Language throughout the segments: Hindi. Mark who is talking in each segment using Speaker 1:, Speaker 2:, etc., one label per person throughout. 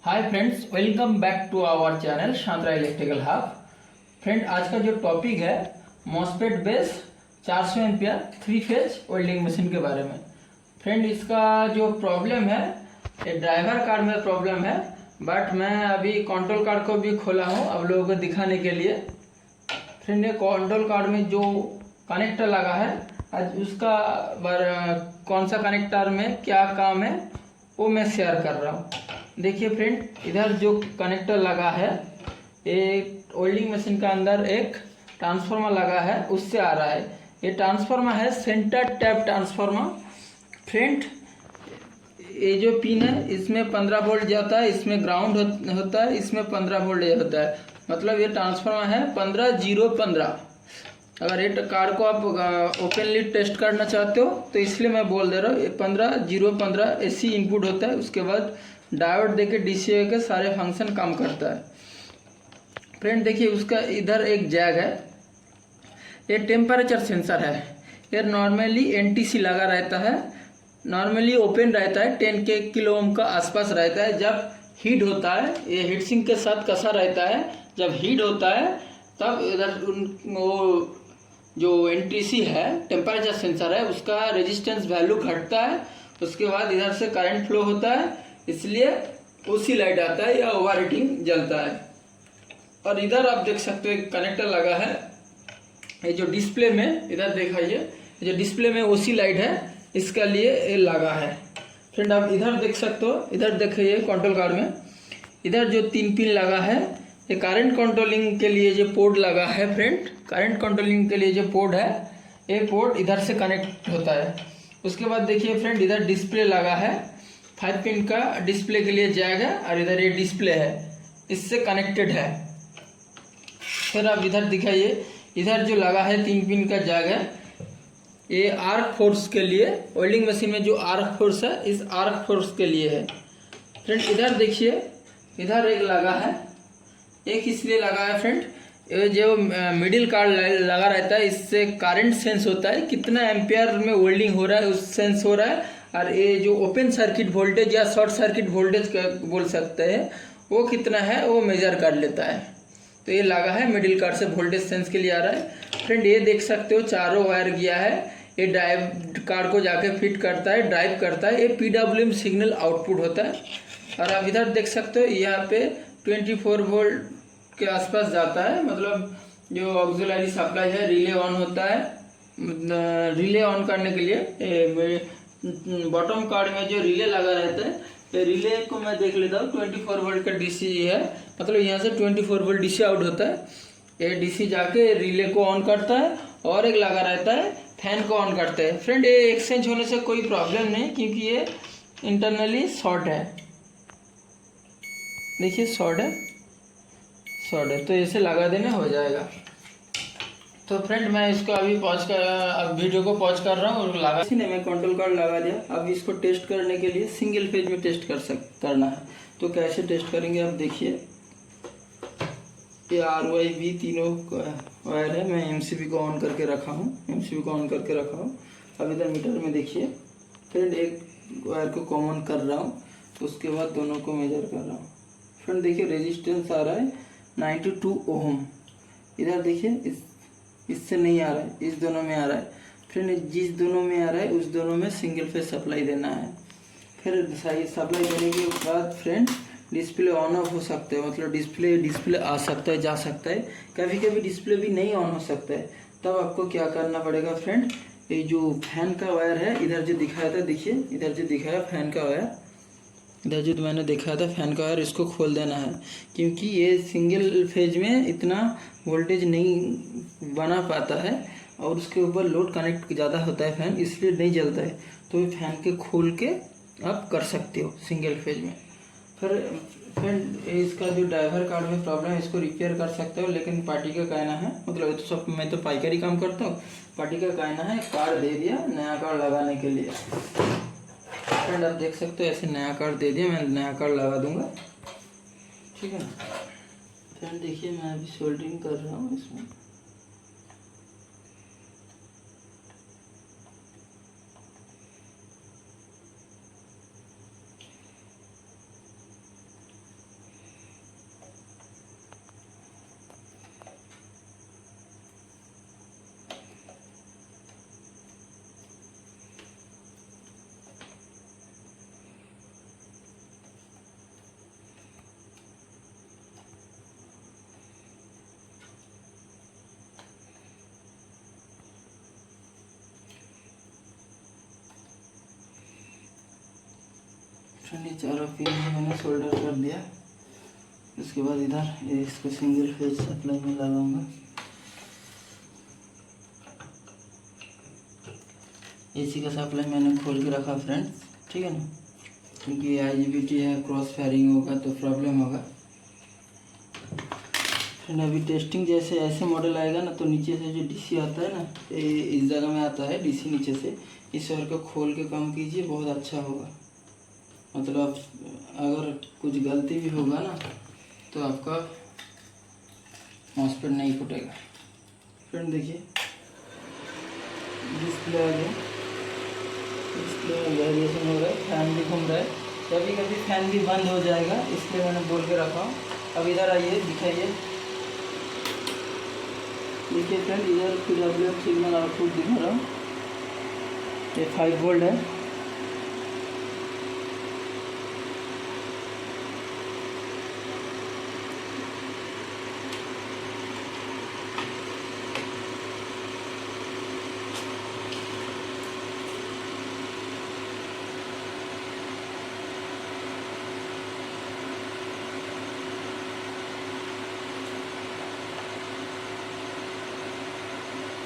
Speaker 1: Hi friends, welcome back to our channel Shantara electrical hub. Friend, आज का जो टॉपिक है MOSFET base 400 ampere 3 phase welding machine के बारे में। फ्रेंड, इसका जो प्रॉब्लम है ये ड्राइवर कार्ड में प्रॉब्लम है, बट मैं अभी कंट्रोल कार्ड को भी खोला हूँ अब लोगों को दिखाने के लिए। फ्रेंड, ये कंट्रोल कार्ड में जो कनेक्टर लगा है आज उसका कौन सा कनेक्टर में क्या काम है वो मैं शेयर कर रहा हूँ। देखिए फ्रेंड, इधर जो कनेक्टर लगा है एक वेल्डिंग मशीन का अंदर एक ट्रांसफार्मर लगा है, उससे आ रहा है। ये ट्रांसफार्मर है सेंटर टैप ट्रांसफार्मर। फ्रेंड, ये जो पिन है इसमें 15 वोल्ट जाता है, इसमें ग्राउंड होता है, इसमें 15 वोल्ट होता है। मतलब ये ट्रांसफार्मर है 15-0-15। अगर ये कार्ड को आप ओपनली टेस्ट करना चाहते हो तो इसलिए मैं बोल दे रहा हूँ, ये 15-0-15 एसी इनपुट होता है। उसके बाद डायोड देके डीसी के सारे फंक्शन काम करता है। फ्रेंड देखिए, उसका इधर एक जैग है, ये टेम्परेचर सेंसर है। ये नॉर्मली एनटीसी लगा रहता है, नॉर्मली ओपन रहता है, 10 के किलो ओम का आसपास रहता है। जब हीट होता है ये हीट सिंक के साथ कसा रहता है, जब हीट होता है तब इधर वो जो एनटीसी है टेम्परेचर सेंसर है उसका रेजिस्टेंस वैल्यू घटता है। उसके बाद इधर से करंट फ्लो होता है, इसलिए उसी लाइट आता है या ओवर हीटिंग जलता है। और इधर आप देख सकते हो एक कनेक्टर लगा है, ये जो डिस्प्ले में इधर दिखाइए, जो डिस्प्ले में ओसी लाइट है इसका लिए ये लगा है। फ्रेंड, आप इधर देख सकते हो, इधर देखिए कंट्रोल कार्ड में इधर जो 3 पिन लगा है ये करंट कंट्रोलिंग के लिए जो पोर्ट लगा है। फ्रेंड, करंट कंट्रोलिंग के लिए जो पोर्ट है ये पोर्ट इधर से कनेक्ट होता है। उसके बाद देखिए फ्रेंड, इधर डिस्प्ले लगा है, 5 पिन का डिस्प्ले के लिए जैग है और इधर ये डिस्प्ले है, इससे कनेक्टेड है। फिर आप इधर दिखाइए, इधर जो लगा है 3 पिन का जैग है, ये आर्क फोर्स के लिए, वेल्डिंग मशीन में जो आर्क फोर्स है इस आर्क फोर्स के लिए है। फ्रेंड इधर देखिए, इधर एक लगा है, एक इसलिए लगा है फ्रेंड, ये जो मिडिल कार्ड लगा रहता है इससे करंट सेंस होता है, कितना एम्पियर में वेल्डिंग हो रहा है उस सेंस हो रहा है। और ये जो ओपन सर्किट वोल्टेज या शॉर्ट सर्किट वोल्टेज बोल सकते हैं वो कितना है वो मेजर कर लेता है। तो ये लगा है मिडिल कार्ड से वोल्टेज सेंस के लिए आ रहा है। फ्रेंड, ये देख सकते हो चारों वायर गया है, ये ड्राइव कार्ड को जाके फिट करता है, ड्राइव करता है, ये पीडब्ल्यूएम सिग्नल आउटपुट होता है। और आप इधर देख सकते हो यहाँ पे 24 वोल्ट के आसपास जाता है, मतलब जो ऑक्सिलरी सप्लाई है रिले ऑन होता है। रिले ऑन करने के लिए बॉटम कार्ड में जो रिले लगा रहता है, ये रिले को मैं देख लेता हूँ, 24 वोल्ट का डीसी है, मतलब यहाँ से 24 वोल्ट डीसी आउट होता है। ये डीसी जाके रिले को ऑन करता है और एक लगा रहता है फैन को ऑन करता है। फ्रेंड, ये एक्सचेंज होने से कोई प्रॉब्लम नहीं क्योंकि ये इंटरनली शॉर्ट है। देखिए शॉर्ट है तो इसे लगा देने हो जाएगा। तो फ्रेंड, मैं इसको अभी अब वीडियो को पॉज कर रहा हूँ और लगा इसी ने मैं कंट्रोल कार्ड लगा दिया। अब इसको टेस्ट करने के लिए सिंगल फेज में टेस्ट करना है। तो कैसे टेस्ट करेंगे आप देखिए, ये RYB तीनों वायर है, मैं MCB को ऑन करके रखा हूँ। अब इधर मीटर में देखिए फ्रेंड, एक वायर को कॉमन कर रहा हूँ, उसके बाद दोनों को मेजर कर रहा हूँ। फ्रेंड देखिए, रेजिस्टेंस आ रहा है 92 ओम। इधर देखिए इससे नहीं आ रहा है, इस दोनों में आ रहा है। फ्रेंड, जिस दोनों में आ रहा है उस दोनों में सिंगल फेज सप्लाई देना है। फिर सप्लाई देने के बाद फ्रेंड डिस्प्ले ऑन ऑफ हो सकता है, मतलब डिस्प्ले आ सकता है, जा सकता है, कभी कभी डिस्प्ले भी नहीं ऑन हो सकता है। तब आपको क्या करना पड़ेगा फ्रेंड, ये जो फैन का वायर है इधर जो दिखाया था, देखिए इधर जो दिखाया फैन का वायर, इधर जो मैंने देखा था फैन का वायर, इसको खोल देना है क्योंकि ये सिंगल फेज में इतना वोल्टेज नहीं बना पाता है और उसके ऊपर लोड कनेक्ट ज़्यादा होता है फैन, इसलिए नहीं जलता है। तो फैन के खोल के आप कर सकते हो सिंगल फेज में। फिर फ्रेंड, इसका जो ड्राइवर कार्ड में प्रॉब्लम है इसको रिपेयर कर सकते हो, लेकिन पार्टी का कहना है, मतलब तो सब मैं तो पाइकारी काम करता हूँ, पार्टी का कहना है कार्ड दे दिया नया कार्ड लगाने के लिए। फ्रेंड, आप देख सकते हो ऐसे नया कार्ड दे दिया, मैं नया कार्ड लगा दूंगा, ठीक है ना। फ्रेंड देखिए, मैं अभी सोल्डरिंग कर रहा हूँ इसमें। ये चारों पिन मैंने सोल्डर कर दिया। उसके बाद इधर ये इसको सिंगल फेज सप्लाई में लगाऊंगा। एसी का सप्लाई मैंने खोल के रखा फ्रेंड्स, ठीक है ना, क्योंकि IGBT है, क्रॉस फायरिंग होगा तो प्रॉब्लम होगा। फ्रेंड अभी टेस्टिंग जैसे ऐसे मॉडल आएगा ना तो नीचे से जो DC आता है ना, इस जगह में आता है DC नीचे से, इस वायर को खोल के काम कीजिए, बहुत अच्छा होगा। मतलब अगर कुछ गलती भी होगा ना तो आपका मॉसफेट नहीं फूटेगा। फ्रेंड देखिए डिस्प्ले आ गया, डिस्प्ले वेरिएशन हो रहा है, फैन भी घूम रहा है। कभी कभी फैन भी बंद हो जाएगा, इसलिए मैंने बोल के रखा हूँ। अब इधर आइए, दिखाइए, देखिए फ्रेंड इधर PWM सिग्नल आउटपुट दिखा रहा हूँ। ये 5 वोल्ट है।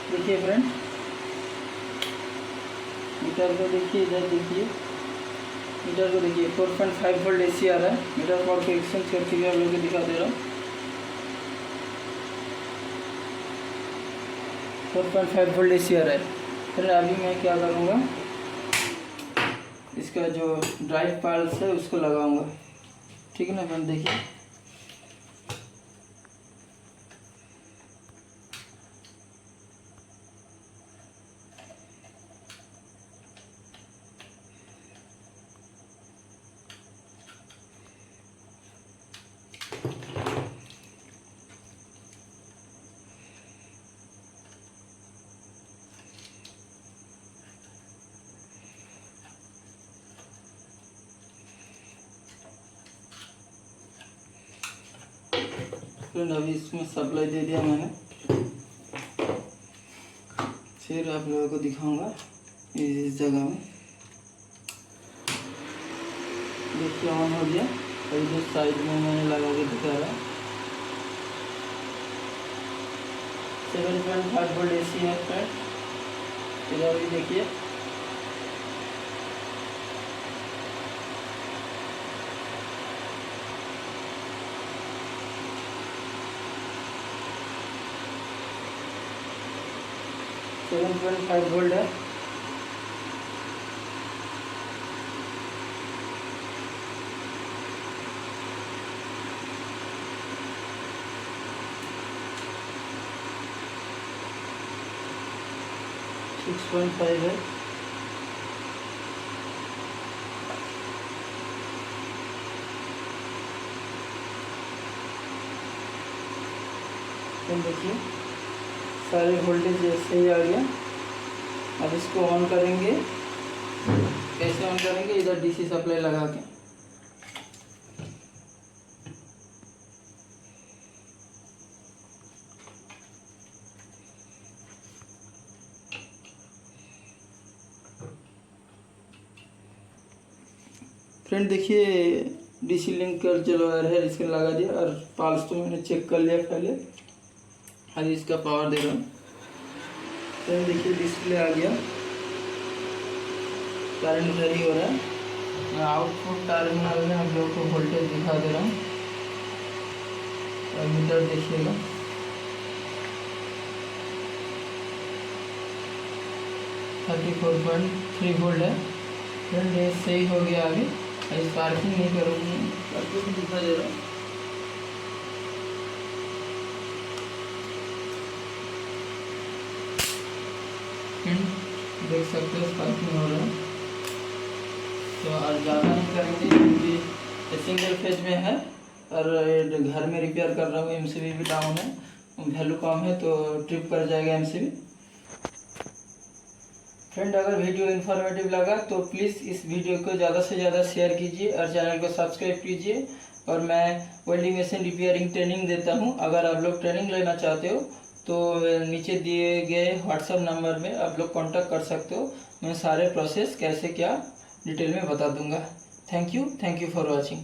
Speaker 1: देखिए फ्रेंड मीटर को देखिए, इधर देखिए मीटर को देखिए, 4.5 वोल्ट AC आ रहा है। मीटर पॉड को एक्सचेंज करके भी आप लोगों को दिखा दे रहा हूँ। 4.5 वोल्ट AC आ रहा है। फिर अभी मैं क्या करूँगा, इसका जो ड्राइव पाल्स है उसको लगाऊंगा, ठीक है ना फ्रेंड। देखिए फ्रेंड अभी इसमें सप्लाई दे दिया मैंने। फिर आप लोगों को दिखाऊंगा इस जगह में। देखिए ऑन हो गया। अभी जो साइड में मैंने लगा के दिखा रहा है, 7.5 वोल्ट AC है फ्रेंड। इधर भी देखिए, सेवन 7.5 वोल्ट है। सिक्स 6.5 है। देखिए सारे वोल्टेज जैसे ही आ गया। अब इसको ऑन करेंगे, कैसे ऑन करेंगे, इधर DC सप्लाई लगा के। फ्रेंड देखिए DC लिंक कर जो वायर है इसके लगा दिया, और पाल्स तो मैंने चेक कर लिया पहले। अभी इसका पावर दे रहा हूँ। फ्रेंड देखिए डिस्प्ले आ गया, करंट वेरी हो रहा है। मैं आउटपुट टर्मिनल में हम लोग को वोल्टेज दिखा दे रहा हूँ। और मीटर देखिएगा, थर्टी 4.3 वोल्ट है। फ्रेंड ये सही हो गया। अभी स्पार्किंग नहीं करूँगी, करके भी दिखा दे रहा हूँ। देख सकते हो स्पार्किंग हो रहा है। तो और ज़्यादा नहीं करेंगे क्योंकि सिंगल फेज में है और घर में रिपेयर कर रहा हूँ। MCB भी डाउन है, वैल्यू कम है तो ट्रिप कर जाएगा MCB। फ्रेंड अगर वीडियो इन्फॉर्मेटिव लगा तो प्लीज़ इस वीडियो को ज़्यादा से ज़्यादा शेयर कीजिए और चैनल को सब्सक्राइब कीजिए। और मैं वेल्डिंग मशीन रिपेयरिंग ट्रेनिंग देता हूँ। अगर आप लोग ट्रेनिंग लेना चाहते हो तो नीचे दिए गए व्हाट्सएप नंबर में आप लोग कांटेक्ट कर सकते हो। मैं सारे प्रोसेस कैसे क्या डिटेल में बता दूंगा। Thank you for watching.